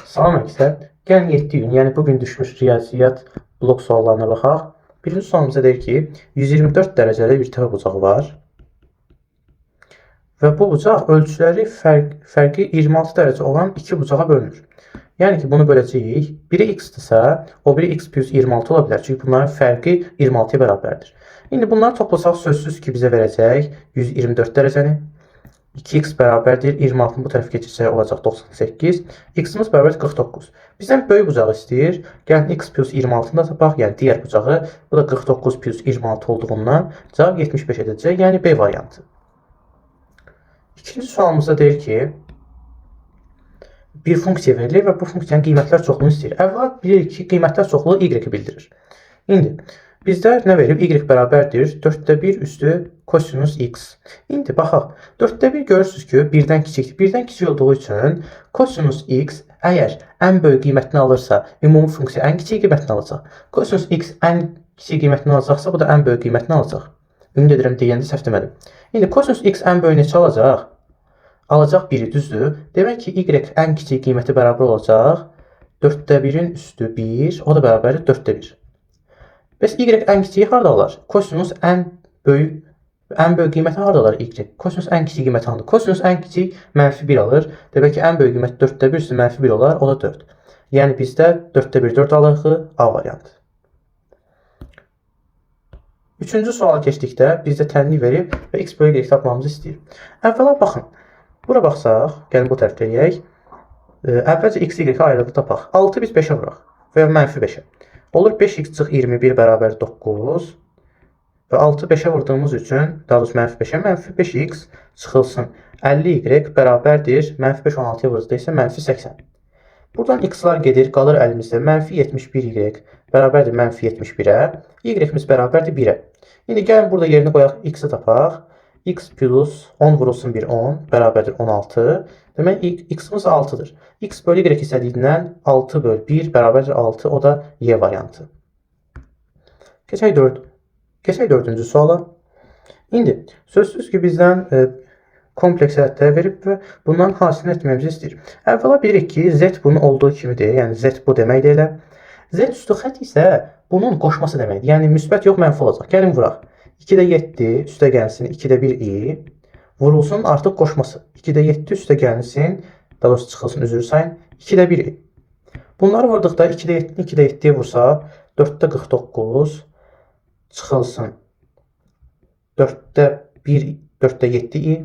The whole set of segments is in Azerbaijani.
Salam məktəb. Gəlin 7 gün, yəni bugün düşmüş riyaziyyat blok suallarına baxaq. Birinci sualımıza deyir ki, 124 dərəcəli bir təpə bucağı var. Və bu bucaq ölçüləri fərqi 26 dərəcə olan iki bucağa bölünür. Yəni ki, bunu böləcəyik. Biri x-dırsa, o biri x plus 26 ola bilər. Çünki bunların fərqi 26-ya bərabərdir. İndi bunları toplasaq sözsüz ki, bizə verəcək 124 dərəcəni. 2x bərabərdir 26-nı bu tərəf keçirsək olacaq 98. X-imiz bərabər 49. Bizdən böyük bucağı istəyir. Gəlin x plus 26-nı da tapaq, yəni digər bucağı. Bu da 49 plus 26 olduğundan cavab 75 edəcək, yəni B variantı. İkinci sualımızda deyir ki, bir funksiya verilir və bu funksiyanın qiymətlər çoxluğunu istəyir. Əvvəla bilirik ki, qiymətlər çoxluğu y-i bildirir. İndi bizdə nə verib? Y bərabərdir 4/1 üstü kosinus x. İndi baxaq. 4/1 görürsünüz ki, 1-dən kiçikdir. 1-dən kiçik olduğu üçün kosinus x əgər ən böyük qiymətini alırsa, ümumi funksiya ən kiçik qiymətini alacaq. Kosinus x ən kiçik qiymətini alacaqsa, bu da ən böyük qiymətini alacaq. Ümid edirəm deyəndə səhv demədim. İndi kosinus x ən böyük neçə alacaq? Alacaq 1-i, düzdür? Demək ki, y ən kiçik qiyməti bərabər olacaq 4/1-in üstü 1, o da bərabərdir 4/1. Bəs y ən kiçiyi harda alır? Kosinus ən böyük qiyməti harda alır y? Kosinus ən kiçik qiyməti handır? Kosinus ən kiçik -1 alır. Demək ki, ən böyük qiymət 4/1 üstü -1 olar, o da 4. Yəni bizdə 4/1 4 alırıq, A variantı. Üçüncü suala keçdikdə bizdə tənlik verib və x bölü y tapmamızı istəyir. Əvvəla baxın. Bura baxsaq, gəlin bu tərəfdə eləyək. Əvvəlcə x, y ayrılı tapaq. 6 biz 5-ə vuraq və -5-ə. Olur 5x çıx 21 bərabər 9 və 6 5-ə vurduğumuz üçün, daha doğrusu -5-ə, -5x çıxılsın. 50y bərabərdir, -5 16-ya vurduqda isə -80. Buradan x-lar gedir, qalır əlimizdə -71y bərabərdir -71-ə, y-imiz bərabərdir 1-ə. İndi gəlin burada yerini qoyaq, x-i tapaq. X plus 10 vurulsun 1 10 bərabərdir 16. Demək x-imiz 6-dır. X bölü y istədiyindən 6 bölü 1 bərabərdir 6. O da Y variantı. Keçək dördüncü suala. İndi sözsüz ki, bizdən kompleks ədədlər verib və bundan hasilini etməyimizi istəyir. Əvvəla bilirik ki, z bunun olduğu kimidir. Yəni z bu deməkdir elə. Z üstü xətt isə bunun qoşması deməkdir. Yəni müsbət yox, mənfi olacaq. Gəlin vuraq. 2-də 7 üstə gəlsin 2-də 1i vurulsun artıq qoşması. 2-də 7 üstə gəlsin, daha doğrusu çıxılsın, üzr sayın, 2-də 1i. Bunları vurduqda 2-də 7-ni 2-də 7-yə vursa 4-də 49 çıxılsın 4-də 1, 4-də 7i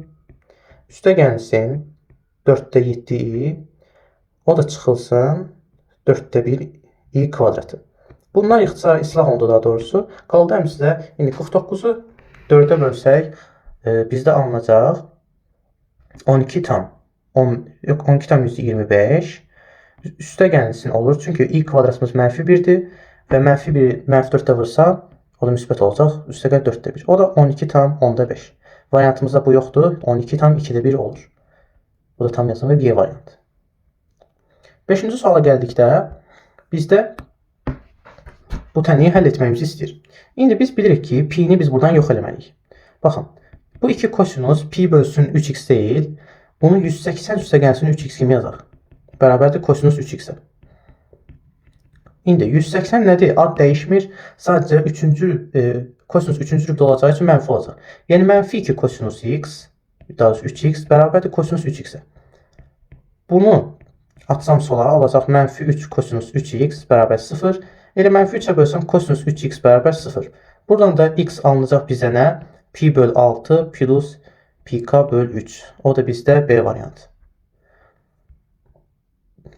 üstə gəlsin 4-də 7i, o da çıxılsın 4-də 1i kvadratı. Bunlar ixtisara islah oldu daha doğrusu. Qaldı əmizdə, indi 49-u 4-ə bölsək, bizdə alınacaq 12,125 üstə gəlsin olur. Çünki i kvadratımız -1-dir və -4-də vursa, o da müsbət olacaq. Üstə gəl 4-də 1. O da 12,5. Variantımızda bu yoxdur. 12,2-də 1 olur. Bu da tam yazılır və Y variantı. 5-ci suala gəldikdə, bizdə bu tənliyi həll etməyimizi istəyir. İndi biz bilirik ki, pi-ni biz buradan yox eləməliyik. Baxın, bu 2 kosinus pi bölsün 3x deyil. Bunu 180 üstə gəlsin 3x kimi yazaq. Bərabərdir kosinus 3x-ə. İndi 180 nədir? Ad dəyişmir. Sadəcə kosinus 3-cü rübdə olacağı üçün mənfi olacaq. Yəni -2 kosinus x, daha doğrusu 3x bərabərdir kosinus 3x-ə. Bunu atsam sola alacaq -3 kosinus 3x bərabər 0. Elə -3-ə bölsəm kosinus 3x bərabər 0. Buradan da x alınacaq bizə nə? Pi böl 6 plus pi k böl 3. O da bizdə B variantı.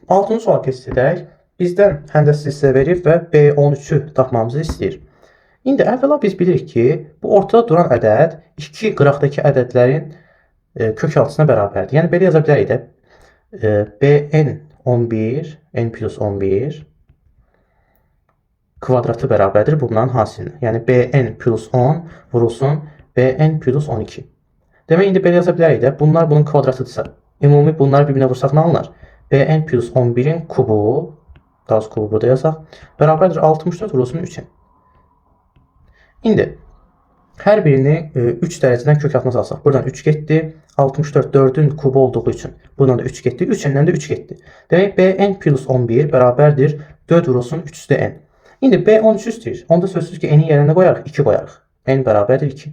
6-cı sual keçsək, bizdən həndəsi hissə verib və B13-ü tapmamızı istəyir. İndi əvvəla biz bilirik ki, bu ortada duran ədəd 2 qıraqdakı ədədlərin kök altısına bərabərdir. Yəni belə yaza bilərik də Bn11, n plus 11 kvadratı bərabərdir bunların hasilinə. Yəni Bn plus 10 vurulsun Bn plus 12. Demək, indi belə yaza bilərik də, bunlar bunun kvadratıdırsa, ümumi bunları bir-birinə vursaq nə alınır? Bn plus 11-in kubu, daha az kubu burada yazaq, bərabərdir 64 vurulsun 3-in. İndi hər birini 3 dərəcədən kök altına salsaq. Buradan 3 getdi, 64 4'ün kubu olduğu üçün bundan da 3 getdi. 3-dən də 3 getdi. Demək bn plus 11 bərabərdir 4 vurulsun 3 üstə n. İndi b13 istəyir. Onda sözsüz ki n-i yerine qoyarıq, 2 qoyarıq. N bərabərdir 2.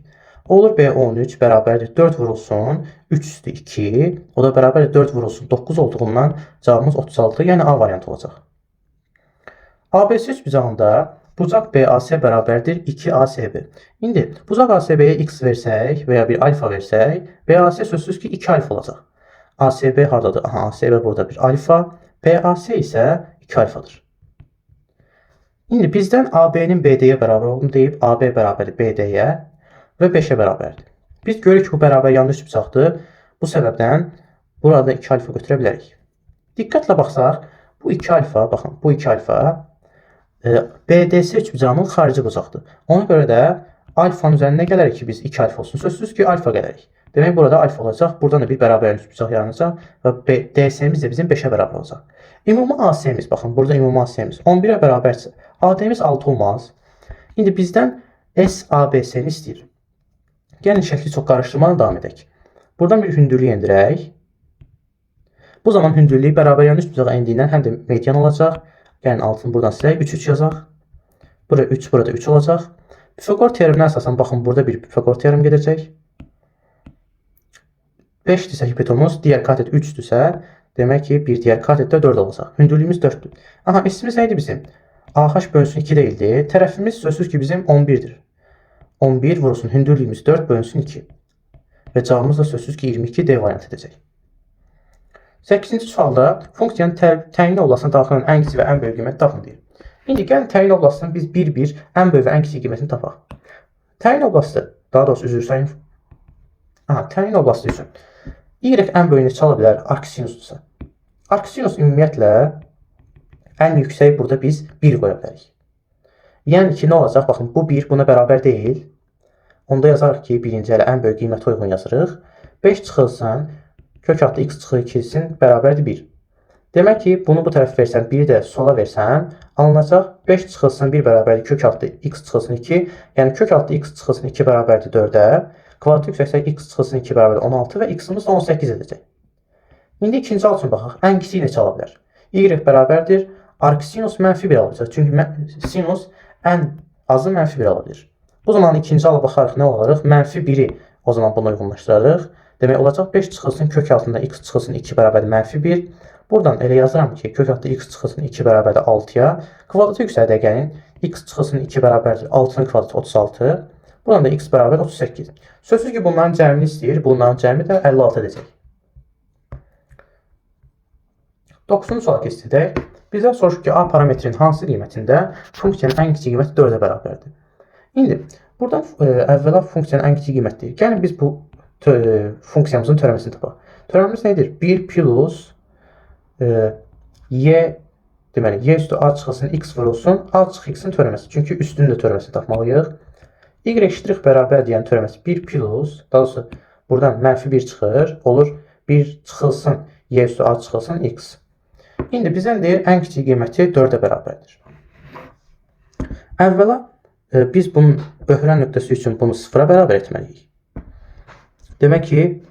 Olur b13 bərabərdir 4 vurulsun 3 üstü 2. O da bərabərdir 4 vurulsun 9 olduğundan cavabımız 36. Yəni A variantı olacaq. ABC üçbucağında bucaq BAC bərabərdir 2ACB. İndi bucaq ACB-yə x versək və ya bir alfa versək, BAC sözsüz ki 2 alfa olacaq. ACB hardadır? Aha, ACB burada bir alfa. BAC isə 2 alfadır. İndi bizdən AB-nin BD-yə bərabər olduğunu deyib, AB bərabərdir BD-yə və 5-ə bərabərdir. Biz görürük ki, bu bərabər yanlış üçbucaqdır. Bu səbəbdən burada 2 alfa götürə bilərik. Diqqətlə baxsaq, bu 2 alfa, baxın, bu 2 alfa BDC üçbucağının xarici bucaqdır. Ona görə də alfanın üzərində gələrik ki, biz 2 alfa olsun. Sözsüz ki, alfa gələrik. Demək, burada alfa olacaq. Buradan da bir bərabər üçbucaq yaranacaq və DC'miz də bizim 5-ə bərabər olacaq. Ümumi AC-miz, baxın, burada ümumi AC-miz 11-ə bərabərsə, AD-miz 6 olmaz. İndi bizdən SABC-ni istəyir. Gəlin şəkli çox qarışdırmadan davam edək. Buradan bir hündürlük endirək. Bu zaman hündürlüyü bərabər yan üçbucağa endiyindən həm də median olacaq. Gəlin altını buradan silək, 3 yazaq. Burada 3, burada 3 olacaq. Pifagor teoreminə əsasən baxın, burada bir Pifagor teorem gedəcək. 5-dirsə hipotenuz, digər katet 3-dürsə, demək ki, bir digər katetdə 4 olacaq. Hündürlüyümüz 4-dür. Aha, S-imiz neydi bizim? AH bölünsün 2 deyildi. Tərəfimiz sözsüz ki, bizim 11-dir. 11 vurulsun hündürlüyümüz 4 bölünsün 2. Və cavabımız da sözsüz ki, 22 D variant edəcək. 8-ci sualda funksiyanın təyin oblasına daxil olan ən kiçik və ən böyük qiyməti tapın deyir. İndi gəlin təyin oblasının biz bir-bir ən böyük və ən kiçik qiymətini tapaq. Təyin oblasti, daha doğrusu üzr sayın. Aha, təyin oblasti üçün y ən böyüyünü çala bilər arcsinusdursa. Arcsinus ümumiyyətlə ən yüksək burada biz 1 qoya bilərik. Yəni ki, nə olacaq? Baxın, bu 1 buna bərabər deyil. Onda yazarıq ki, birinci elə ən böyük qiymətə uyğun yazırıq. 5 çıxılsın, kök altı x çıxı 2-sin bərabərdir 1. Demək ki, bunu bu tərəf versən, 1-i də sola versən, alınacaq 5 çıxılsın 1 bərabərdir kök altı x çıxılsın 2. Yəni kök altı x çıxılsın 2 bərabərdir 4-ə. Kvadrat yüksəksə x çıxılsın 2 bərabərdir 16 və x-imiz 18 edəcək. İndi ikinci hal üçün baxaq. Ən kiçiyi neçə ala bilər? Y bərabərdir arcsinus -1 alacaq. Çünki sinus ən azı -1 ala bilir. Bu zaman ikinci hala baxarıq, nə olarıq? -1-i o zaman bunu uyğunlaşdırarıq. Demək olacaq 5 çıxılsın kök altında x çıxılsın 2 bərabərdir -1. Buradan elə yazıram ki, kök altında x çıxılsın 2 bərabərdir 6-ya. Kvadratı yüksəldə gəlin. X çıxılsın 2 bərabərdir 6-nın kvadratı 36. Buradan da x bərabər 38. Sözsüz ki, bunların cəmini istəyir. Bunların cəmi də 56 edəcək. 9-cu suala keçsək, bizə soruşur ki, A parametrinin hansı qiymətində funksiyanın ən kiçik qiyməti 4-ə bərabərdir. İndi, buradan əvvəla funksiyanın ən kiçik qiymətidir. Gəlin biz bu funksiyamızın törəməsini tapaq. Törəməmiz nədir? 1 plus y, deməli, y üstü a çıxılsın x vurulsun, a çıx x-in törəməsi. Çünki üstünün də törəməsini tapmalıyıq. Y ştrix bərabər deyən törəməsi 1 plus, daha doğrusu buradan -1 çıxır, olur 1 çıxılsın y üstü a çıxılsın x. İndi bizdən deyir, ən kiçik qiyməti 4-ə bərabərdir. Əvvəla biz bunun böhrən nöqtəsi üçün bunu 0-a bərabər etməliyik. Demək ki,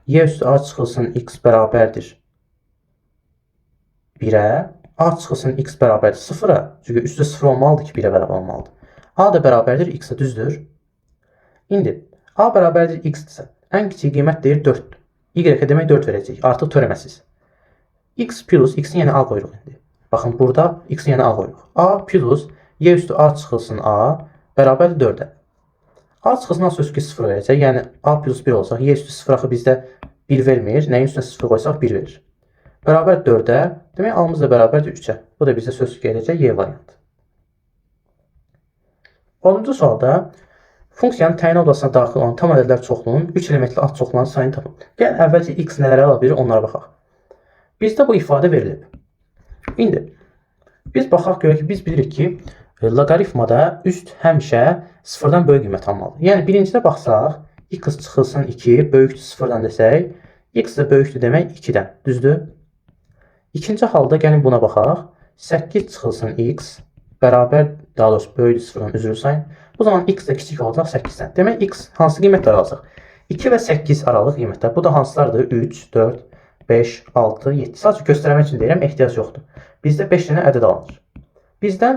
y üstü a çıxılsın x bərabərdir 1-ə, a çıxılsın x bərabərdir 0-a. Çünki üstü 0 olmalıdır ki, 1-ə bərabər olmalıdır. A da bərabərdir x-ə, düzdür. İndi, a bərabərdir x-dirsə, ən kiçik qiymət deyir 4-dür. Y-ə demək 4 verəcək, artıq törəməsiz. X plus, x-in yeni a qoyuruq indi. Baxın, burada x-in yeni a qoyuruq. A plus, y üstü a çıxılsın a bərabərdir 4-ə. A çıxılsın a sözü ki 0 verəcək, yəni a plus 1 olsaq, y üstü 0 axı bizdə 1 vermir, nəyin üstünə 0 qoysaq 1 verir. Bərabər 4-ə, demək a-mız da bərabərdir 3-ə. Bu da bizə sözü ki eləcək y variantı. 10-cu sualda funksiyanın təyin oblasına daxil olan tam ədədlər çoxluğunun 3 elementli ad çoxluğunun sayını tapın. Gəlin, əvvəlcə x nələrə ala bilir, onlara baxaq. Bizdə bu ifadə verilib. İndi, biz baxaq görək ki, biz bilirik ki, loqaritmada üst həmişə 0-dan böyük qiymət almalıdır. Yəni, birincidə baxsaq, x çıxılsın 2, böyükdür 0-dan desək, x də böyükdür demək 2-dən, düzdür? İkinci halda gəlin buna baxaq, 8 çıxılsın x bərabər, daha doğrusu böyükdür 0-dan üzrü sayın. Bu zaman x də kiçik olacaq 8-dən. Demək, x hansı qiymətlər alacaq? 2 və 8 aralıq qiymətlər. Bu da hansılardır? 3, 4, 5, 6, 7. Sadəcə göstərmək üçün deyirəm, ehtiyac yoxdur. Bizdə 5 dənə ədəd alınır. Bizdən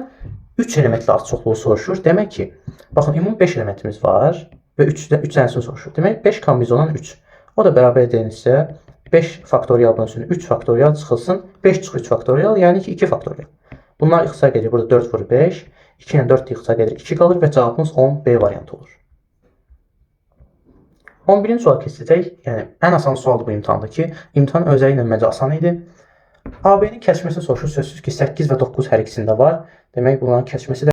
3 elementli artçıqlığı soruşur. Demək ki, baxın, ümumi 5 elementimiz var və 3 dənəsini soruşur. Demək 5 kombinizondan 3. O da bərabər edilirsə 5 faktorial bölünsün 3 faktorial çıxılsın. 5 çıx 3 faktorial, yəni ki 2 faktorial. Bunlar ixtisar gedir. Burada 4 vur 5. 2 ilə 4 ixtisar gedir. 2 qalır və cavabımız 10B variantı olur. 11-ci sual keçəcək. Yəni ən asan sualdır bu imtahanda ki, imtahan özəyi ilə məncə asan idi. AB-nin kəsməsini soruşur. Sözsüz ki 8 və 9 hər ikisində var. Demək bunların kəsməsi də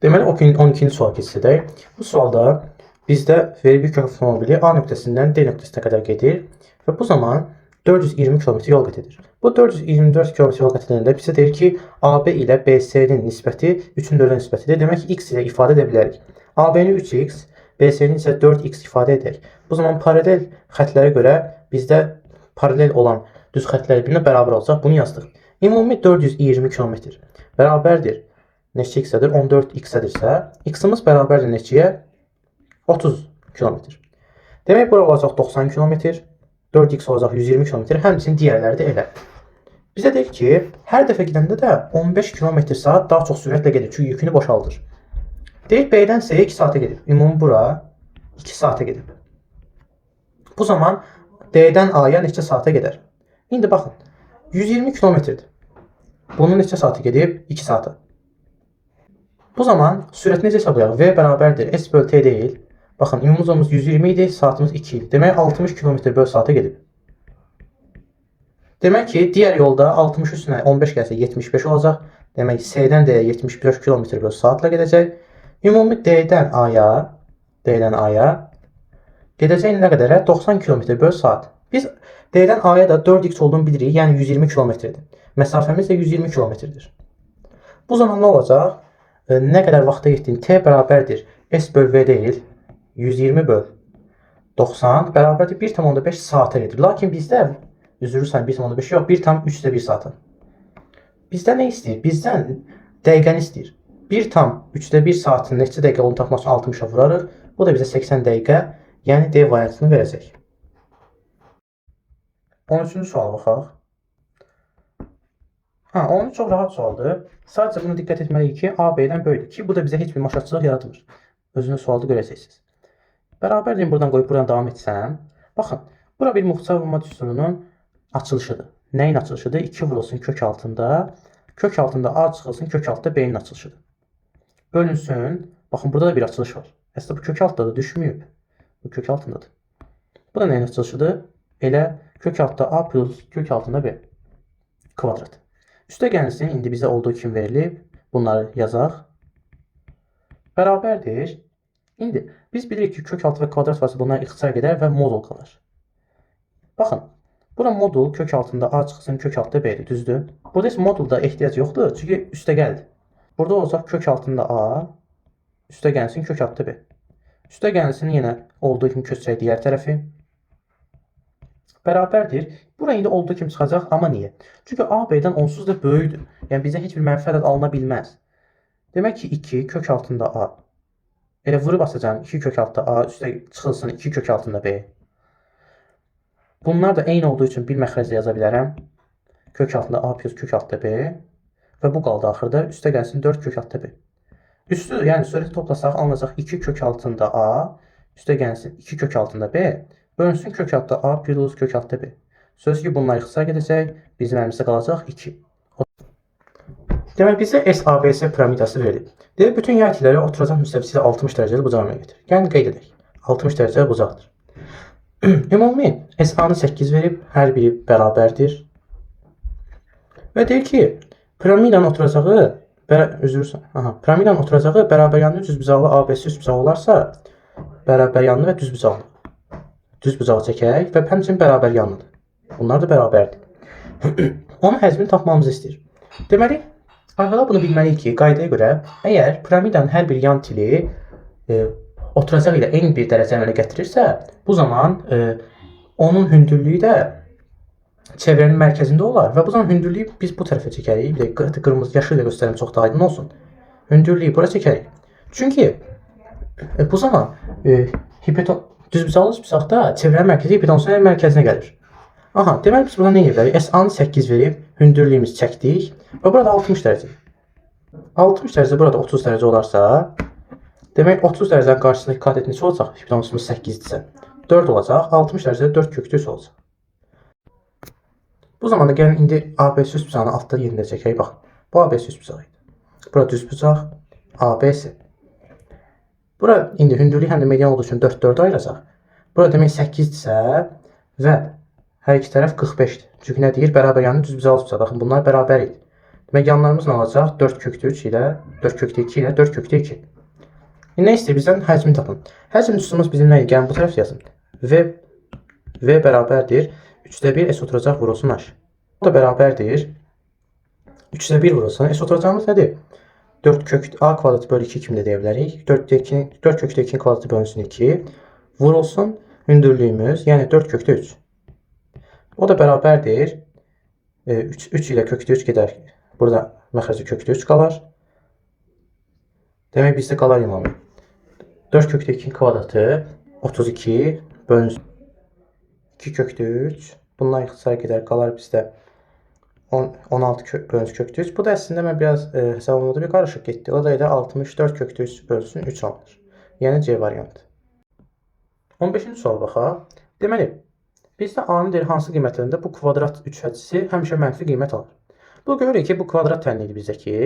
deməli 12-ci sual keçəcək. Bu sualda bizdə verib kök avtomobili A nöqtəsindən D nöqtəsinə qədər gedir və bu zaman 420 km yol qət edir. Bu 424 km yol qət edəndə bizə deyir ki, AB ilə BC-nin nisbəti 3-ün 4-ə nisbətidir. Demək ki, x ilə ifadə edə bilərik. AB-ni 3x, BC-nin isə 4x ifadə edək. Bu zaman paralel xətlərə görə bizdə paralel olan düz xətlər birinə bərabər olacaq. Bunu yazdıq. Ümumi 420 km bərabərdir. Neçə x-ədir? 14x-ədirsə, x-imiz bərabərdir neçəyə? 30 km. Demək, bura olacaq 90 km. 4x olacaq 120 km. Həmçinin digərləri də elə. Bizə deyir ki, hər dəfə gedəndə də 15 km/saat daha çox sürətlə gedir. Çünki yükünü boşaldır. Deyir, B-dən C-yə 2 saata gedib. Ümumi bura 2 saata gedib. Bu zaman D-dən A-ya neçə saata gedər? İndi baxın, 120 km-dir. Bunun neçə saata gedib? 2 saata. Bu zaman sürətini necə hesablayaq? V bərabərdir S bölü T deyil. Baxın, ümumumuz 120 idi, saatımız 2 idi. Demək, 60 km/saata gedib. Demək ki, digər yolda 60 üstünə 15 gəlsə 75 olacaq. Demək, C-dən D-yə 75 km/saatla gedəcək. Ümumi D-dən A-ya gedəcək nə qədərə? 90 km/saat. Biz D-dən A-ya da 4x olduğunu bilirik, yəni 120 km-dir. Məsafəmiz də 120 km-dir. Bu zaman nə olacaq? Nə qədər vaxta getdiyini T bərabərdir S bölü V deyil. 120 böl 90 bərabərdir 1,5 saata gedir. Lakin bizdə üzürürsən 1,5 yox, 1,3 saata. Bizdə nə istəyir? Bizdən dəqiqəni istəyir. 1,3 saatın neçə dəqiqə olduğunu tapmaq üçün 60-a vurarıq. Bu da bizə 80 dəqiqə, yəni D variantını verəcək. 13-cü suala baxaq. 13 çox rahat sualdır. Sadəcə buna diqqət etməliyik ki, A B-dən böyükdür ki, bu da bizə heç bir maşatçılıq yaratmır. Özünüz sualda görəcəksiniz. Bərabər deyim, buradan qoyub buradan davam etsəm. Baxın, bura bir muxtar vurma düsturunun açılışıdır. Nəyin açılışıdır? 2 vurulsun kök altında. Kök altında A çıxılsın, kök altında B-nin açılışıdır. Bölünsün. Baxın, burada da bir açılış var. Əslində bu kök altında da düşməyib. Bu kök altındadır. Bu da nəyin açılışıdır? Elə kök altında A plus kök altında B kvadrat. Üstə gəlsin, indi bizə olduğu kimi verilib. Bunları yazaq. Bərabərdir. İndi biz bilirik ki, kök altı və kvadrat varsa bunlar ixtisar gedər və modul qalır. Baxın, bura modul kök altında A çıxsın, kök altında B-dir, düzdür? Burada isə modulda ehtiyac yoxdur, çünki üstə gəldi. Burada olacaq kök altında A, üstə gəlsin kök altında B. Üstə gəlsin yenə olduğu kimi köçəcək digər tərəfi. Bərabərdir. Bura indi olduğu kimi çıxacaq, amma niyə? Çünki A B-dən onsuz da böyükdür. Yəni bizə heç bir mənfi ədəd alına bilməz. Demək ki, 2 kök altında A. Elə vurub asacağım 2 kök altında A, üstə çıxılsın 2 kök altında B. Bunlar da eyni olduğu üçün bir məxrəclə yaza bilərəm. Kök altında A plus kök altında B. Və bu qaldı axırda. Üstə gəlsin 4 kök altında B. Üstü, yəni sürəti toplasaq alınacaq 2 kök altında A. Üstə gəlsin 2 kök altında B. Bölünsün kök altında A plus kök altında B. Söz ki, bunlar ixtisar gedəcək. Bizim əlimizdə qalacaq 2. Demək, bizə SABC piramidası verilib. Deyək, bütün yay itiləri oturacaq müstəvisi ilə 60 dərəcəli bucağına getir. Yəni, qeyd edək. 60 dərəcəli bucaqdır. Ümumi SA-nı 8 verib, hər biri bərabərdir. Və deyir ki, piramidanın oturacağı bərabər yanlı düzbucaqlı ABC üstbucağı olarsa, bərabər yanlı və düzbucaqlı. Düzbucağı çəkək və həmçinin bərabər yanlıdır. Bunlar da bərabərdir. Onun həzmini tapmamızı istəyir. Deməli, əvvəla bunu bilməliyik ki, qaydaya görə, əgər piramidanın hər bir yan tili oturacaq ilə eyni bir dərəcə əmələ gətirirsə, bu zaman onun hündürlüyü də çevrənin mərkəzində olar və bu zaman hündürlüyü biz bu tərəfə çəkərik. Bir də qırmızı, yaşıl ilə göstərim, çox da aydın olsun. Hündürlüyü bura çəkərik. Çünki bu zaman Düzbucaqlı düzbucaqda çevrənin mərkəzi hipotenuzun mərkəzinə gəlir. Aha, deməli biz burada nə edə bilərik? SA-nı 8 verib, hündürlüyümüz çəkdik və burada 60 dərəcə. 60 dərəcə burada 30 dərəcə olarsa, demək 30 dərəcənin qarşısındakı katet neçə olacaq? Hipotenuzumuz 8-dirsə, 4 olacaq. 60 dərəcədə 4 kökdə 3 olacaq. Bu zamanda gəlin indi ABC düzbucağını altda yerində çəkək. Bax, bu ABC düzbucağı idi. Burada düzbucaq ABC. Bura indi hündürlük həm də median olduğu üçün 4 ayıracaq. Burada demək 8-dirsə və hər iki tərəf 45-dir. Çünki nə deyir? Bərabər yanı düzbucaqlı düzbucaq. Baxın, bunlar bərabər idi. Demək yanlarımız nə olacaq? 4 kökdə 3 ilə 4 kökdə 2 ilə 4 kökdə 2. Nə istəyir bizdən? Həcmi tapın. Həcm üstümüz bizim nə idi? Gəlin bu tərəf yazın. V bərabərdir 3də 1 S oturacaq vurulsun H. O da bərabərdir 3də 1 vurulsun. S oturacağımız nədir? 4 kök A kvadratı bölü 2 kimi də deyə bilərik. 4 kökdə 2 kvadratı bölünsün 2. Vurulsun hündürlüyümüz, yəni 4 kökdə 3. O da bərabərdir 3 ilə kökdə 3 gedər. Burada məxrəci kökdə 3 qalar. Demək bizdə qalar ünvanı. 4 kökdə 2 kvadratı 32 bölünsün 2 kökdə 3. Bundan ixtisar gedər, qalar bizdə 16 bölünsün kökdə 3. Bu da əslində mən biraz hesablamada bir qarışıq getdi. O da idi 64 kökdə 3 bölünsün 3 alınır. Yəni C variantı. 15-ci sual baxaq. Deməli, bizdə A-nın deyir hansı qiymətlərində bu kvadrat üçhədisi həmişə mənfi qiymət alır. Bu görürük ki, bu kvadrat tənlidir bizdəki.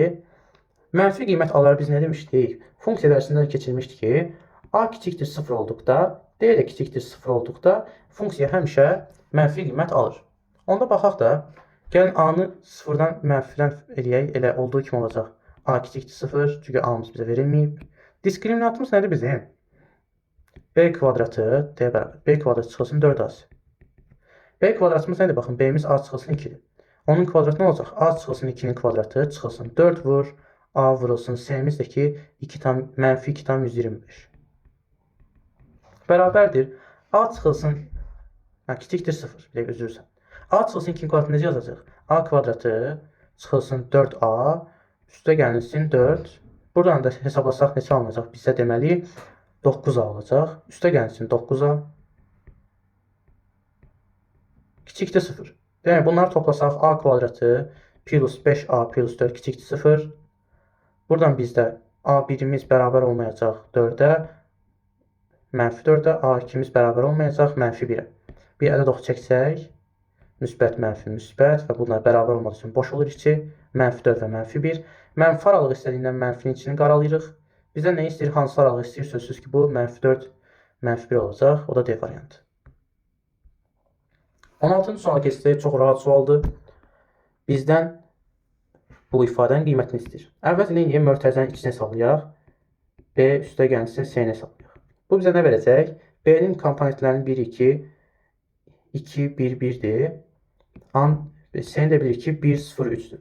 Mənfi qiymət alar biz nə demişdik? Funksiya dərsində keçirmişdik ki, A kiçikdir 0 olduqda, D də kiçikdir 0 olduqda funksiya həmişə mənfi qiymət alır. Onda baxaq da, gəlin A-nı 0-dan mənfidən eləyək, elə olduğu kimi olacaq. A kiçikdir 0, çünki A-mız bizə verilməyib. Diskriminantımız nədir bizim? B kvadratı, D bərabər. B kvadratı çıxılsın 4AC. B kvadratımız nədir? Baxın, B-miz A çıxılsın 2-dir. Onun kvadratı nə olacaq? A çıxılsın 2-nin kvadratı çıxılsın 4 vur, A vurulsun, S-miz də ki, mənfi 2,125. Bərabərdir. A çıxılsın, kiçikdir 0, bir dəqiqə üzürsən. A çıxılsın 2-nin kvadratı necə yazacaq? A kvadratı çıxılsın 4A, üstə gəlinsin 4. Buradan da hesablasaq neçə alınacaq? Bizə deməli 9A olacaq. Üstə gəlinsin 9A. Kiçikdir 0. Demək, bunları toplasaq A kvadratı plus 5A plus 4 kiçikdir 0. Buradan bizdə A1-imiz bərabər olmayacaq 4-ə. Mənfi 4-ə. A2-miz bərabər olmayacaq mənfi 1-ə. Bir ədəd ox çəksək. Müsbət, mənfi, müsbət və bunlar bərabər olmaq üçün boş olur içi. Mənfi 4 və mənfi 1. Mənfi aralığı istədiyindən mənfinin içini qaralayırıq. Bizdən nə istəyir? Hansı aralığı istəyir? Sözsüz ki, bu mənfi 4, mənfi 1 olacaq. O da D variantı. 16-cı suala keçsək, çox rahat sualdır. Bizdən bu ifadənin qiymətini istəyir. Əvvəlcə nə mötərizənin içini hesablayaq. B üstə gəlsin, S-ni hesablayaq. Bu bizə nə verəcək? B-nin komponentlərinin 1, 2, 2, 1, 1-dir. S-ni də bilir ki, 1, 0, 3-dür.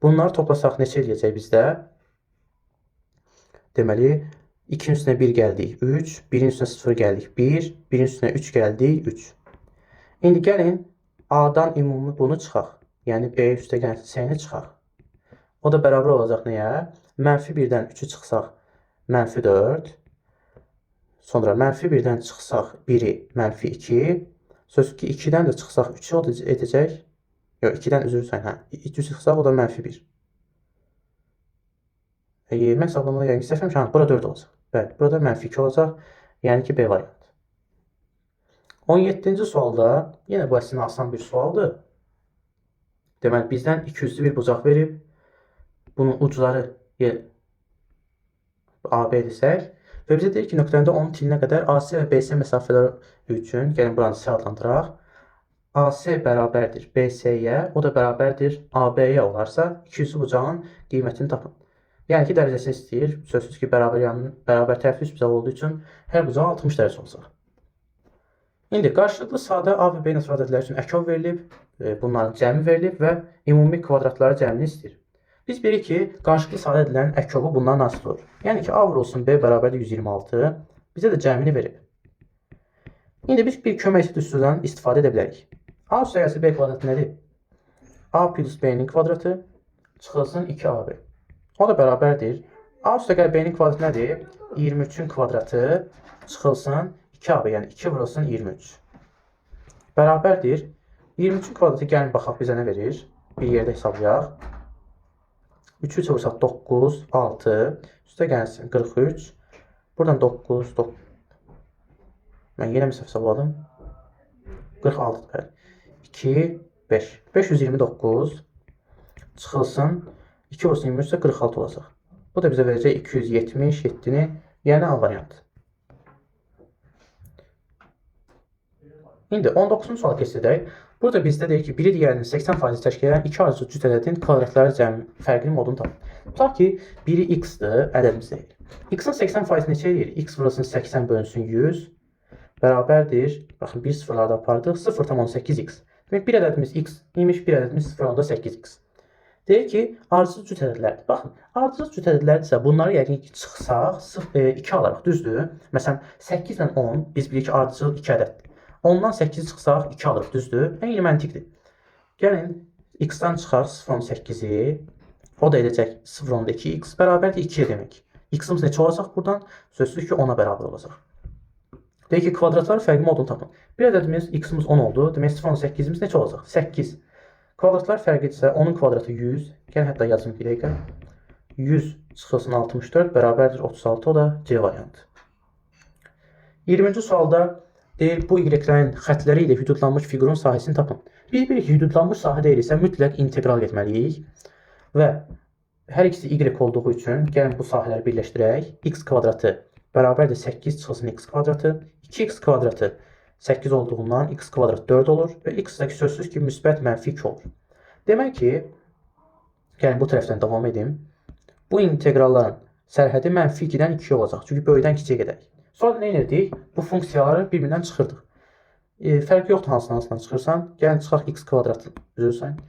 Bunları toplasaq neçə eləyəcək bizdə? Deməli, 2-nin üstünə 1 gəldik, 3, 1-in üstünə 0 gəldik, 1, 1-in üstünə 3 gəldik, 3. İndi gəlin, A-dan ümumi bunu çıxaq. Yəni, B üstə gəlsin, S-ni çıxaq. O da bərabər olacaq nəyə? Mənfi 1-dən 3-ü çıxsaq, mənfi 4. Sonra mənfi 1-dən çıxsaq, 1-i mənfi 2. Söz ki, 2-dən də çıxsaq, 3-ü o da edəcək. Yox, 2-dən üzürsən, 2 çıxsaq, o da mənfi 1. Mən hesablamada yəni istəfəmişəm, burada 4 olacaq. Bəli, burada mənfi 2 olacaq. Yəni ki, B variantı. 17-ci sualda, yenə bu əslində asan bir sualdır. Deməli, bizdən 200-lü bir bucaq verib, bunun ucları AB desək və bizə deyir ki, nöqtəndə 10 tilinə qədər AC və BC məsafələri üçün, gəlin buranı C adlandıraq. AC bərabərdir BC-yə, o da bərabərdir AB-yə olarsa, 200-lü bucağın qiymətini tapın. Yəni ki, dərəcəsini istəyir. Sözsüz ki, bərabər tərəfli üç bucaq olduğu üçün hər bucaq 60 dərəcə olacaq. İndi qarşılıqlı sadə A və B nəsr ədədləri üçün əkov verilib, bunların cəmi verilib və ümumi kvadratları cəmini istəyir. Biz bilirik ki, qarşılıqlı sadə ədədlərin əkovu bundan asılı olur. Yəni ki, A vurulsun B bərabərdir 126, bizə də cəmini verib. İndi biz bir köməkçi üsulundan istifadə edə bilərik. A üstə gəlsə B kvadratı nədir? A plus B-nin kvadratı çıxılsın 2AB. O da bərabərdir. A üstə gəl B-nin kvadratı nədir? 23-ün kvadratı çıxılsın 2 AB, yəni 2 vurulsun 23. Bərabərdir. 23-ün kvadratı gəlin baxaq bizə nə verir? Bir yerdə hesablayaq. 3 3 vursaq 9, 6. Üstə gəlsin 43. Buradan 9, 9. Mən yenə mi səhv hesabladım? 46. 2, 5. 529 çıxılsın. 2 vursun 23 isə 46 olacaq. Bu da bizə verəcək 277-ni, yəni A variantı. İndi 19-cu suala keçsək, burada bizdə deyir ki, biri digərinin 80% təşkil edən iki ardıcıl cüt ədədin kvadratları cəmi fərqli modunu tapın. Tutaq ki, biri x-dır, ədədimiz deyil. X-in 80% neçə eləyir? X vurulsun 80 bölünsün 100 bərabərdir. Baxın, bir sıfırlarda apardıq. 0,8x. Demək, bir ədədimiz x imiş, bir ədədimiz 0,8x. Deyir ki, ardıcıl cüt ədədlərdir. Baxın, ardıcıl cüt ədədlərdirsə, bunları yəqin ki, çıxsaq 2 alarıq, düzdür? Məsələn, 8 ilə 10, biz bilirik ki, ardıcıl 2 ədəddir. 10-dan 8 çıxsaq 2 alırıq, düzdür? Eyni məntiqdir. Gəlin, x-dan çıxar 0,8-i, o da edəcək 0,2x bərabərdir 2 demək. X-imiz neçə olacaq buradan? Sözsüz ki, 10-a bərabər olacaq. Deyək ki, kvadratlar fərqli modunu tapın. Bir ədədimiz x-imiz 10 oldu, demək 0,8-imiz neçə olacaq? 8. Kvadratlar fərqlidirsə, 10-un kvadratı 100. Gəlin, hətta yazım bir dəqiqə. 100 çıxılsın 64 bərabərdir 36, o da C variantı. 20-ci sualda deyir, bu y-lərin xətləri ilə hüdudlanmış fiqurun sahəsini tapın. Biz bilirik ki, hüdudlanmış sahə deyilsə mütləq integral etməliyik. Və hər ikisi y olduğu üçün gəlin bu sahələri birləşdirək. X kvadratı bərabərdir 8 çıxılsın x kvadratı. 2x kvadratı 8 olduğundan x kvadrat 4 olur və x-dəki sözsüz ki, müsbət mənfi 2 olur. Demək ki, gəlin bu tərəfdən davam edim. Bu integralların sərhədi mənfi 2-dən 2 olacaq. Çünki böyükdən kiçiyə gedək. Sonra nə edirdik? Bu funksiyaları bir-birindən çıxırdıq. Fərqi yoxdur hansından çıxırsan. Gəlin çıxaq x kvadratını. Üzürsən.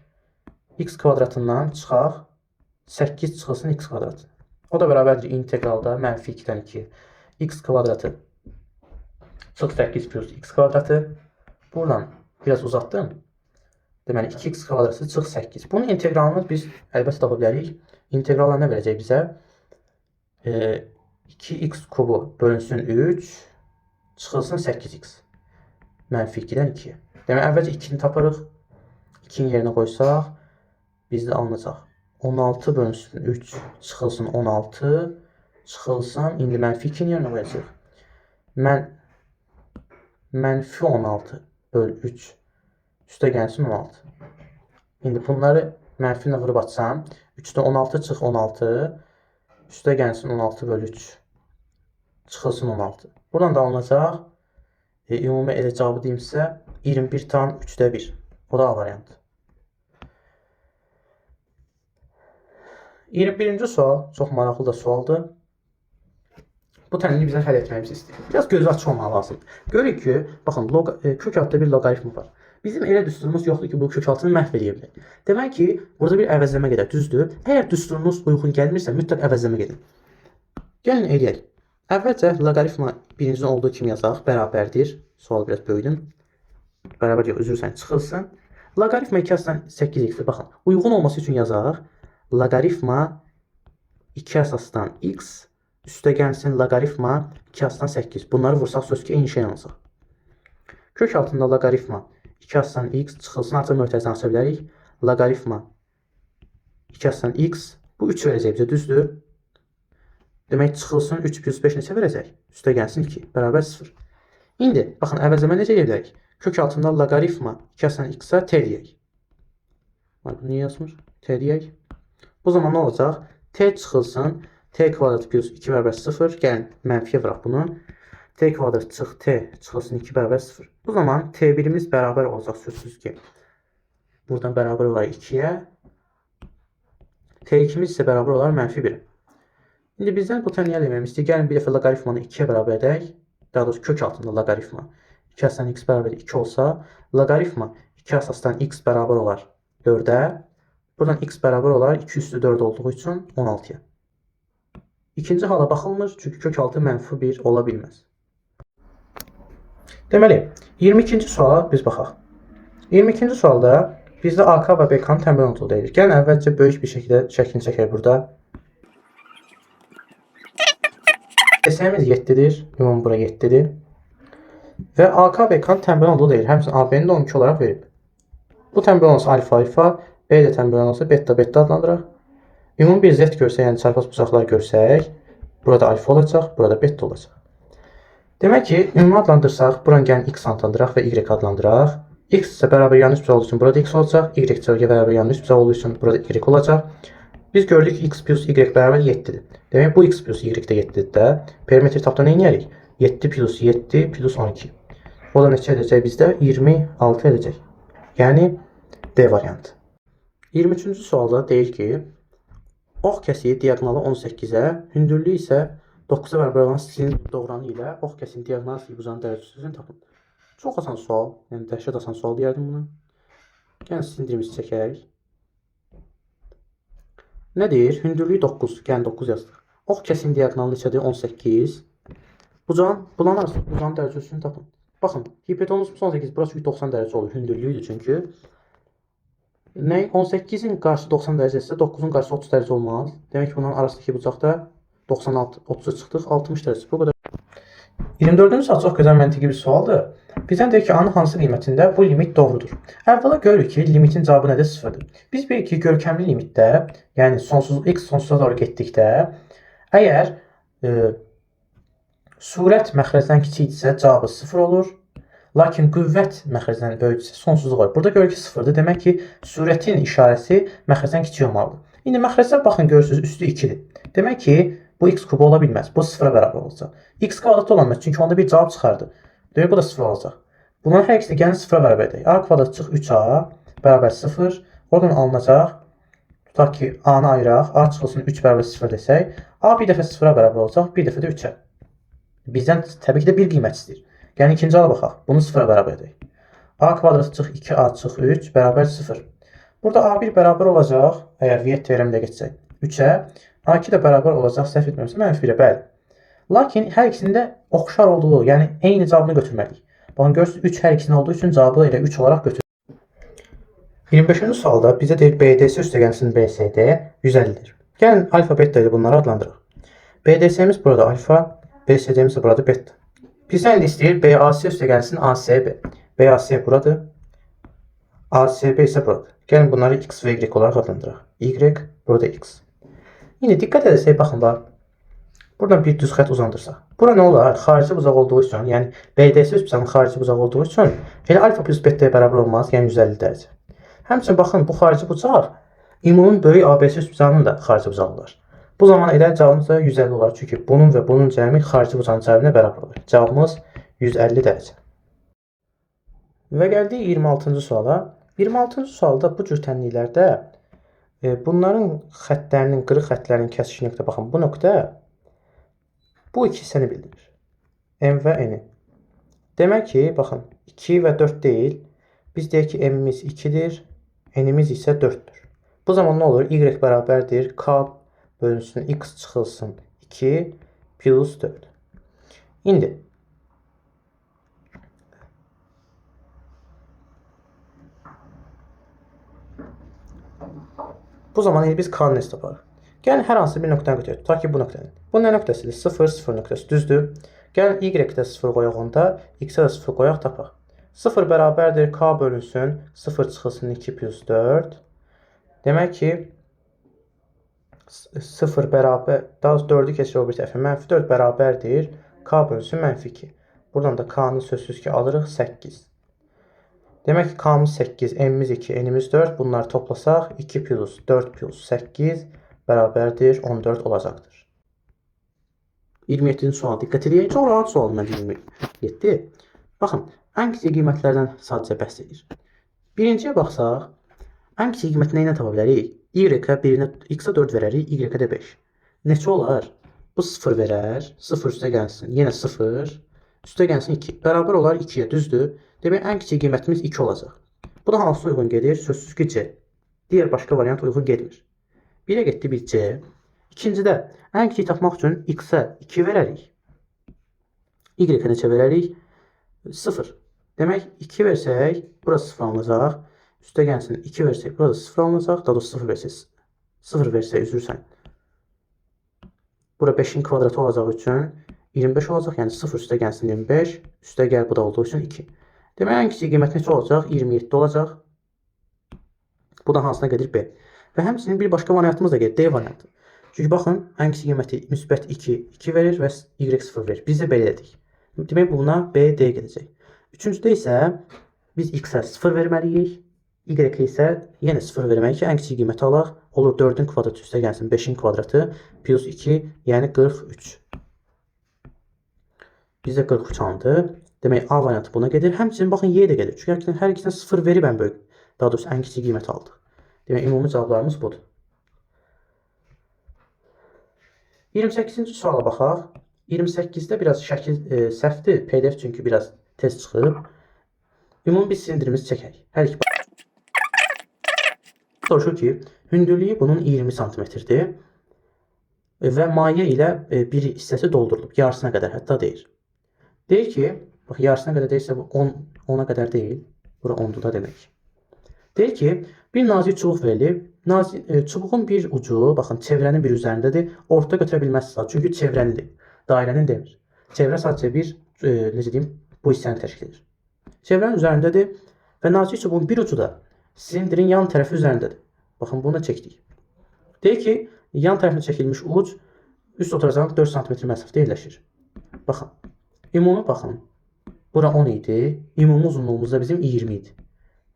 X kvadratından çıxaq 8 çıxılsın x kvadratı. O da bərabərdir integralda mənfi 2-dən 2. X kvadratı çıx 8 plus x kvadratı. Buradan biraz uzatdım. Deməli 2x kvadratı çıx 8. Bunun integralını biz əlbəttə tapa bilərik. İntegrallar nə verəcək bizə? 2x kubu bölünsün 3 çıxılsın 8x. Mənfi 2-dən 2. Demək, əvvəlcə 2-ni taparıq. 2-nin yerinə qoysaq, bizdə alınacaq. 16 bölünsün 3 çıxılsın 16 çıxılsın. İndi mənfi 2-nin yerinə qoyacaq. Mənfi 16 böl 3 üstə gəlsin 16. İndi bunları mənfi ilə vurub açsam, 3-də 16 çıx 16 üstə gəlsin 16 böl 3 çıxılsın 16. Buradan da alınacaq. Ümumi elə cavabı deyim sizə 21,3'də 1. O da A variantı. 21-ci sual çox maraqlı da sualdır. Bu tənliyi bizə həll etməyimizi istəyir. Biraz gözü açıq olmalı lazımdır. Görək ki, baxın, kök altında bir loqaritm var. Bizim elə düsturumuz yoxdur ki, bu kök altını məhv edə bilər. Demək ki, burada bir əvəzləmə gedər, düzdür. Əgər düsturunuz uyğun gəlmirsə, mütləq əvəzləmə gedin. Gəlin eləyək. Əvvəlcə loqaritma birincinin olduğu kimi yazaq, bərabərdir. Sual biraz böyüdüm. Bərabər yox, üzrsən, çıxılsın. Loqaritma 2 əsasdan 8x-dir. Baxın, uyğun olması üçün yazaq. Loqaritma 2 əsasdan x üstə gəlsin loqaritma 2 əsasdan 8. Bunları vursaq söz ki, eyni şey alacaq. Kök altında loqaritma 2 əsasdan x çıxılsın, artıq mötərizəni aça bilərik. Loqaritma 2 əsasdan x, bu 3 verəcək bizə, düzdür. Demək, çıxılsın 3 plus 5 neçə verəcək? Üstə gəlsin 2, bərabər 0. İndi, baxın, əvəzləmə necə edə bilərik? Kök altında loqaritma 2 əsasdan x-a t deyək. Bunu niyə yazmır? T deyək. Bu zaman nə olacaq? T çıxılsın, t kvadrat plus 2 bərabər 0. Gəlin, mənfiyə vıraq bunu. T kvadrat çıx t çıxılsın 2 bərabər 0. Bu zaman t1'imiz bərabər olacaq sözsüz ki. Buradan bərabər olar 2-yə. T2'miz isə bərabər olar mənfi 1'ə. İndi bizdən bu tənliyi əldə etməyimiz istəyir. Gəlin bir dəfə loqaritmanı 2-yə bərabər edək. Daha doğrusu kök altında loqaritma 2 əsasdan x bərabər 2 olsa, loqaritma 2 əsasdan x bərabər olar 4-ə. Buradan x bərabər olar 2 üstü 4 olduğu üçün 16-ya. İkinci hala baxılmır, çünki kök altı mənfi 1 ola bilməz. Deməli, 22-ci suala biz baxaq. 22-ci sualda bizdə AK və BK-nın təmin olduğu deyilir. Gəlin əvvəlcə böyük bir şəkildə şəklini çəkək burada. Desəyimiz 7-dir, ümumi bura 7-dir. Və AK və K tənbel olduğu deyil. Həmçinin AB-ni də 12 olaraq verib. Bu tənbel olması alfa alfa, B də tənbel olması beta beta adlandıraq. Ümumi bir z görsək, yəni çarpaz bucaqlar görsək, burada alfa olacaq, burada beta olacaq. Demək ki, ümumi adlandırsaq, buranı gəlin x adlandıraq və y adlandıraq. X isə bərabər yanlış bucaq olduğu üçün burada x olacaq, y cərgə bərabər yanlış bucaq olduğu üçün burada y olacaq. Biz gördük ki, x plus y bərabər 7-dir. Demək, bu x plus y də 7-dir də. Perimetri tapda nə edərik? 7 plus 7 plus 12. O da neçə edəcək bizdə? 26 edəcək. Yəni, D variantı. 23-cü sualda deyir ki, ox kəsiyi diaqonalı 18-ə, hündürlüyü isə 9-a bərabər olan silindr doğranı ilə ox kəsiyin diaqonalı silibuzanın dərəcəsini tapın. Çox asan sual, yəni dəhşət asan sual deyərdim buna. Yəni silindrimizi çəkək. Nə deyir? Hündürlüyü 9, yəni 9 yazdıq. Ox kəsiyin diaqonalı neçədir? 18. Bulan arasında bucağın dərəcəsini tapın. Baxın, hipotenuz 18, burası 90 dərəcə olur, hündürlüyüdür çünki. Nə? 18-in qarşısı 90 dərəcə isə 9-un qarşısı 30 dərəcə olmaz. Demək ki, bunların arasındakı bucaqda 96, 30'a çıxdıq, 60 dərəcə. Bu qədər. 24-cü sual çox gözəl məntiqi bir sualdır. Bizdən deyir ki, A-nın hansı qiymətində bu limit doğrudur? Əvvəla görürük ki, limitin cavabı nədir? 0-dır. Biz bilirik ki, görkəmli limitdə, yəni x sonsuza doğru getdikdə, əgər surət məxrəcdən kiçikdirsə cavabı 0 olur. Lakin qüvvət məxrəcdən böyükdürsə sonsuzluq olur. Burada görürük ki 0-dır. Demək ki, surətin işarəsi məxrəcdən kiçik olmalıdır. İndi məxrəcdən baxın görürsünüz üstü 2-dir. Demək ki, bu x kubu ola bilməz. Bu 0-a bərabər olacaq. X kvadratı ola bilməz. Çünki onda bir cavab çıxardı. Demək bu da 0 olacaq. Bunların hər ikisi gəlin 0-a bərabər edək. A kvadrat çıx 3A bərabər 0. Oradan alınacaq. Tutaq ki, A-nı ayıraq. A çıxılsın 3 bərabər 0 desək. A bir dəfə 0-a bərabər olacaq. Bir dəfə də 3-ə. Bizdən təbii ki də bir qiymət istəyir. Yəni ikinci ala baxaq. Bunu 0-a bərabər edək. A kvadrat çıx 2A çıx 3 bərabər 0. Burada A1 bərabər olacaq. Əgər Viet teoremdə geçsək 3-ə. A2 də bərabər olacaq. Səhv etmirəmsə -1-ə. Bəli. Lakin hər ikisində oxşar olduğu, yəni eyni cavabını götürməliyik. Baxın görürsünüz 3 hər ikisinin olduğu üçün cavabı elə 3 olaraq götürürük. 25-ci sualda bizə deyir BDS üstəgəlsin BSD 150-dir. Gəlin alfa beta ilə bunları adlandıraq. BDS-miz burada alfa, BSD-miz burada beta. Bizdən indi istəyir BAC üstəgəlsin ACB. BAC buradır. ACB isə buradır. Gəlin bunları x və y olaraq adlandıraq. Y burada x. İndi diqqət edəsək baxın bax. Buradan bir düz xətt uzandırsaq. Bura nə olar? Xarici bucaq olduğu üçün, yəni BDS üstəgəlsin xarici bucaq olduğu üçün elə alfa plus beta'ya bərabər olmaz, yəni 150 dərəcə. Həmçinin baxın bu xarici bucaq ümumi böyük ABC üstəgəlinin də xarici bucağı olar. Bu zaman elə cavabımız da 150 olar. Çünki bunun və bunun cəmi xarici bucağın cəminə bərabər olur. Cavabımız 150 dərəcə. Və gəldik 26-cı suala. 26-cı sualda bu cür tənliklərdə bunların xəttlərinin, qırıq xəttlərinin kəsişi nöqtə baxın. Bu nöqtə bu iki hissəni bildirir. M və N-i. Demək ki, baxın 2 və 4 deyil. Biz deyək ki, M-imiz 2-dir, N-imiz isə 4-dür. Bu zaman nə olur? Y bərabərdir K bölünsün x çıxılsın 2 plus 4. İndi bu zaman biz K-nı taparıq. Gəlin hər hansı bir nöqtəni götürək. Tutaq ki bu nöqtənin. Bu nə nöqtəsidir? 0, 0 nöqtəsi düzdür. Gəlin Y-də 0 qoyaq onda, X-ə də 0 qoyaq tapaq. 0 bərabərdir K bölünsün 0 çıxılsın 2 plus 4. Demək ki 0 bərabər, daha 4-ü keçir o bir tərəfə. -4 bərabərdir K bölünsün -2. Buradan da K-nı sözsüz ki alırıq 8. Demək ki K-mız 8, M-miz 2, N-imiz 4. Bunları toplasaq 2 plus 4 plus 8 bərabərdir 14 olacaqdır. 27-ci sual diqqət edək. Çox rahat sual məncə 27. Baxın, ən kiçik qiymətlərdən sadəcə bəhs edir. Birinciyə baxsaq, ən kiçik qiyməti nə ilə tapa bilərik? Y-ə birinə x-ə 4 verərik, Y-ə də 5. Neçə olar? Bu 0 verər, 0 üstə gəlsin, yenə 0, üstə gəlsin 2. Bərabər olar 2-yə, düzdür? Demək, ən kiçik qiymətimiz 2 olacaq. Buna hansı uyğun gedir? Sözsüz ki C. Digər başqa variant uyğun gelmir. 1-ə getdi bir C. İkincidə, ən kiçik tapmaq üçün x-ə 2 verərik. Y-ə neçə verərik? 0. Demək, 2 versək, burası 0 alınacaq. Üstə gəlsin 2 versək, burada 0 alınacaq. Daha doğrusu 0 versək, 0 versək, üzürsən. Bura 5-in kvadratı olacağı üçün 25 olacaq. Yəni 0 üstə gəlsin 25, üstə gəl bu da olduğu üçün 2. Demək ən kiçik qiymət neçə olacaq? 27 olacaq. Bu da hansına gedir? B. Və həmçinin bir başqa variantımız da gedir. D variantı. Çünki baxın, ən kiçik qiyməti müsbət 2, 2 verir və y 0 verir. Biz də belə dedik. Demək buna B, D gedəcək. Üçüncüdə isə biz x-ə 0 verməliyik. Y-ə isə yenə 0 verməliyik ki, ən kiçik qiyməti alaq. Olur 4-ün kvadratı üstə gəlsin 5-in kvadratı plus 2, yəni 43. Bizdə 43 alındı. Demək A variantı buna gedir. Həmçinin baxın Y də gedir. Çünki hər ikisinə 0 verib ən böyük. Daha doğrusu ən kiçik qiymət aldıq. Demək ümumi cavablarımız budur. 28-ci suala baxaq. 28-də biraz şəkil səhvdir. PDF çünki biraz tez çıxıb. Ümumi bir silindirimizi çəkək. Hər iki soruşur ki, hündürlüyü bunun 20 cm-dir və maye ilə bir hissəsi doldurulub. Yarısına qədər hətta deyir. Deyir ki, bax yarısına qədər deyirsə bu 10-a qədər deyil. Bura 10-dur da demək. Deyir ki, bir nazik çubuq verilib. Çubuğun bir ucu, baxın, çevrənin bir üzərindədir. Ortada götürə bilməzsiniz, çünki çevrəlidir. Dairənin demir. Çevrə sadəcə bir, necə deyim, bu hissəni təşkil edir. Çevrənin üzərindədir və nazik çubuğun bir ucu da silindirin yan tərəfi üzərindədir. Baxın, bunu da çəkdik. Deyir ki, yan tərəfinə çəkilmiş uc üst oturacaq 4 cm məsafədə yerləşir. Baxın, ümumi baxın, bura 10 idi, ümumi uzunluğumuz da bizim 20 idi.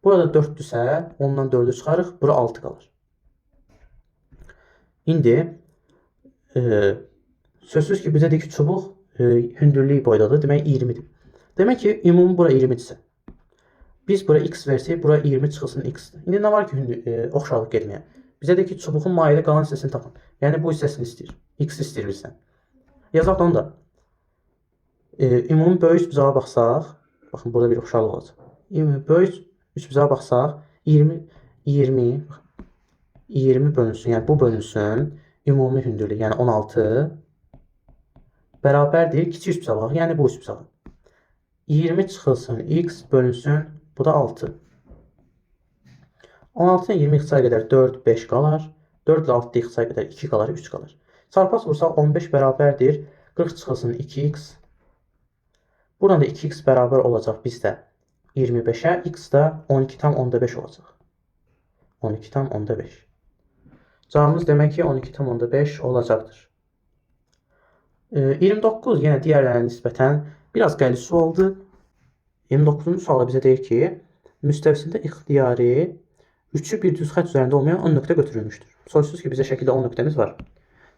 Burada 4-dürsə, ondan 4-ü çıxarıq, bura 6 qalır. İndi, sözsüz ki, bizə deyir ki, çubuq hündürlüyü boydadır, demək 20-dir. Demək ki, ümumi bura 20-dirsə. Biz bura x versək, bura 20 çıxılsın x-dir. İndi nə var ki, oxşarlıq getməyə? Bizə deyir ki, çubuğun mayedə qalan hissəsini tapın. Yəni, bu hissəsini istəyir. X istəyir bizdən. Yazaq da onu da. Ümumi böyük üçbucağa baxsaq, baxın, burada bir oxşarlıq olacaq. Böyük üçbucağa baxsaq, 20 bölünsün, yəni bu bölünsün, ümumi hündürlük, yəni 16 bərabərdir kiçik üçbucağa, yəni bu üçbucağa. 20 çıxılsın x bölünsün, bu da 6. 16-dan 20 x-a qədər 4, 5 qalar. 4 ilə 6 x-a qədər 2 qalar, 3 qalar. Çarpaz vursaq 15 bərabərdir 40 çıxılsın 2x. Buradan da 2x bərabər olacaq bizdə 25-ə, x da 12,5 olacaq. 12,5. Cavabımız demək ki 12,5 olacaqdır. 29 yenə digərlərinə nisbətən biraz qəliz sualdır. 29-cu sualda bizə deyir ki, müstəvisində ixtiyari 3'ü bir düz xətt üzərində olmayan 10 nöqtə götürülmüşdür. Soruşsunuz ki, bizə şəkildə 10 nöqtəmiz var.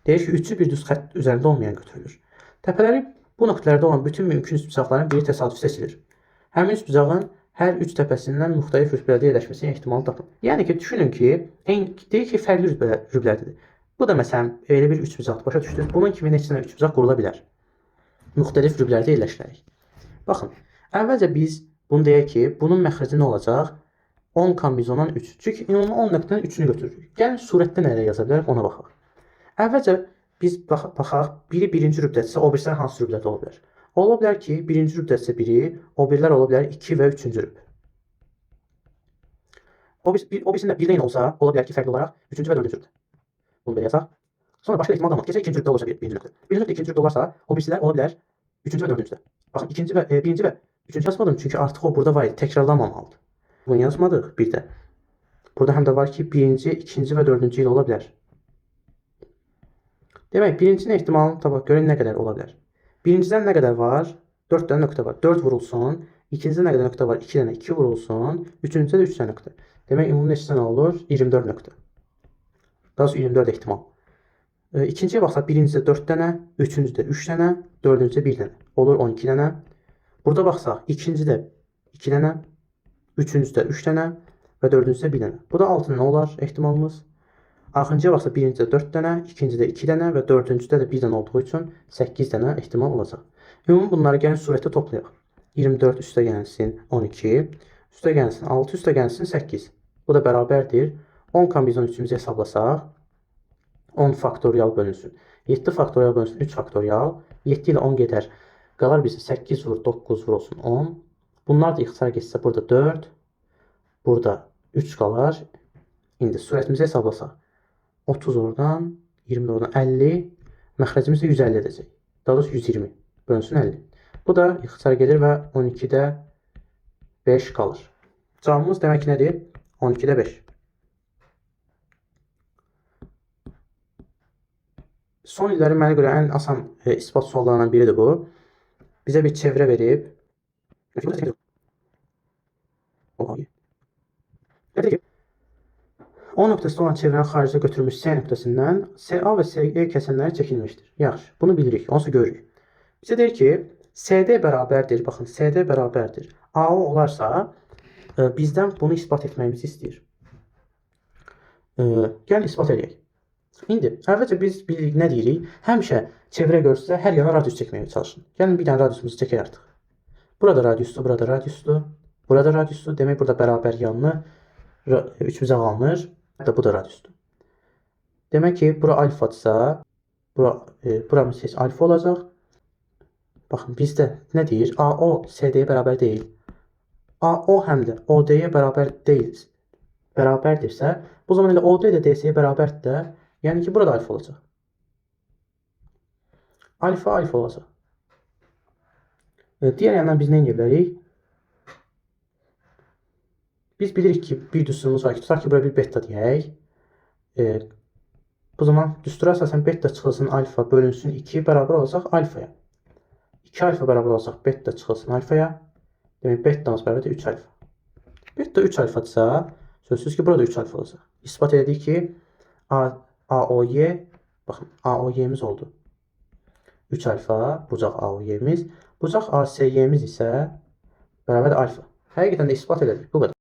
Deyir ki, 3'ü bir düz xətt üzərində olmayan götürülür. Təpələri bu nöqtələrdə olan bütün mümkün üstbucaqların biri təsadüf seçilir. Həmin üstbucağın hər 3 təpəsindən müxtəlif rütbələrdə yerləşməsinin ehtimalı tapın. Yəni ki, düşünün ki, deyir ki, fərqli rütbələrdir. Bu da məsələn elə bir üçbucaqdır. Başa düşdünüz? Bunun kimi neçə üçbucaq qurula bilər. Müxtəlif rütbələrdə yerləşdirək. Baxın, əvvəlcə biz bunu deyək ki, bunun məxrəci nə olacaq? 10 kombinizondan 3. Çünki ümumi 10 nöqtədən 3-ünü götürürük. Gəlin surətdə nəyə yaza bilərik, ona baxaq. Əvvəlcə biz baxaq, biri birinci rübdədirsə, o birisilər hansı rübdədə ola bilər? Ola bilər ki, birinci rübdədirsə biri, o birilər ola bilər 2 və 3-cü rüb. O birisində birdə eyni olsa, ola bilər ki, fərqli olaraq 3-cü və 4-cü rübdə. Bunu belə yazaq. Sonra başqa ehtimal da var. Keçək 2-ci rübdə olursa birinci nöqtə. Birinci nöqtə 2-ci rübdə olarsa, o birisilər ola bilər 3-cü və 4-cüdə. Baxın, birinci və 3-cü yazmadım, çünki artıq o burada var idi, təkrarlanmamalıdır. Bunu yazmadıq bir də. Burada həm də var ki, birinci, ikinci və 4-cü il ola bilər. Demək, birincinin ehtimalını tapaq, görün nə qədər ola bilər. Birincidən nə qədər var? 4 dənə nöqtə var. 4 vurulsun. İkincidə nə qədər nöqtə var? 2 dənə 2 vurulsun. Üçüncüdə də 3 dənə nöqtə. Demək, ümumi neçə dənə olur? 24 nöqtə. Daha sonra 24 ehtimal. İkinciyə baxsaq, birincidə 4 dənə, üçüncüdə 3 dənə, dördüncüdə 1 dənə. Olur 12 dənə. Burada baxsaq, ikincidə 2 dənə, üçüncüdə 3 dənə və dördüncüdə 1 dənə. Bu da 6 dənə olar ehtimalımız. Axırıncıya baxsaq, birincidə 4 dənə, ikincidə 2 dənə və dördüncüdə də 1 dənə olduğu üçün 8 dənə ehtimal olacaq. Ümumi bunları gəlin surətdə toplayaq. 24 üstə gəlsin 12, üstə gəlsin 6, üstə gəlsin 8. Bu da bərabərdir. 10 kombinizon üçümüzü hesablasaq, 10 faktorial bölünsün. 7 faktorial bölünsün 3 faktorial. 7 ilə 10 gedər. Qalar bizə 8 vur, 9 vur olsun 10. Bunlar da ixtisar geçsə burada 4. Burada 3 qalar. İndi surətimizi hesablasaq. 30 oradan, 20 oradan 50. Məxrəcimiz də 150 edəcək. Daha doğrusu 120. bölünsün 50. Bu da ixtisar gedir və 12-də 5 qalır. Cavabımız demək ki nədir? 12-də 5. Son illərin mənə görə ən asan isbat suallarından biridir bu. Bizə bir çevrə verib. O nöqtəsi olan çevrəni xaricə götürmüş S nöqtəsindən SA və SE kəsənləri çəkilmişdir. Yaxşı, bunu bilirik, onsuz görürük. Bizə deyir ki, CD bərabərdir. Baxın, CD bərabərdir. AO olarsa, bizdən bunu isbat etməyimizi istəyir. Gəlin isbat edək. İndi, əvvəlcə biz bilirik, nə deyirik? Həmişə çevrə görürsə, hər yana radius çəkməyə çalışın. Gəlin, bir dənə radiusumuzu çəkək artıq. Burada radiusdur, burada radiusdur, burada radiusdur. Demək, burada bərabər yanlı 3 bizə qalınır. Hətta bu da radiusdur. Demək ki, bura alfadırsa, buramız heç alfa olacaq. Baxın, bizdə nə deyir? AO CD-yə bərabər deyil. AO həm də OD-yə bərabər deyil. Bərabərdirsə, bu zaman elə OD də DC-yə bərabərdir də, yəni ki, burada alfa olacaq. Alfa olacaq. Digər yandan biz nə edə bilərik? Biz bilirik ki, bir düsturumuz var ki, tutaq ki, bura bir beta deyək. Bu zaman düstura əsasən beta çıxılsın alfa bölünsün 2 bərabər olacaq alfaya. 2 alfa bərabər olacaq beta çıxılsın alfaya. Demək, betamız bərabərdir 3 alfa. Beta 3 alfadırsa, sözsüz ki, burada 3 alfa olacaq. İspat edik ki, AOY, baxın, AOY-miz oldu. 3 alfa, bucaq AOY-miz. Bucaq ASY-miz isə bərabərdir alfa. Həqiqətən də ispat elədik. Bu qədər.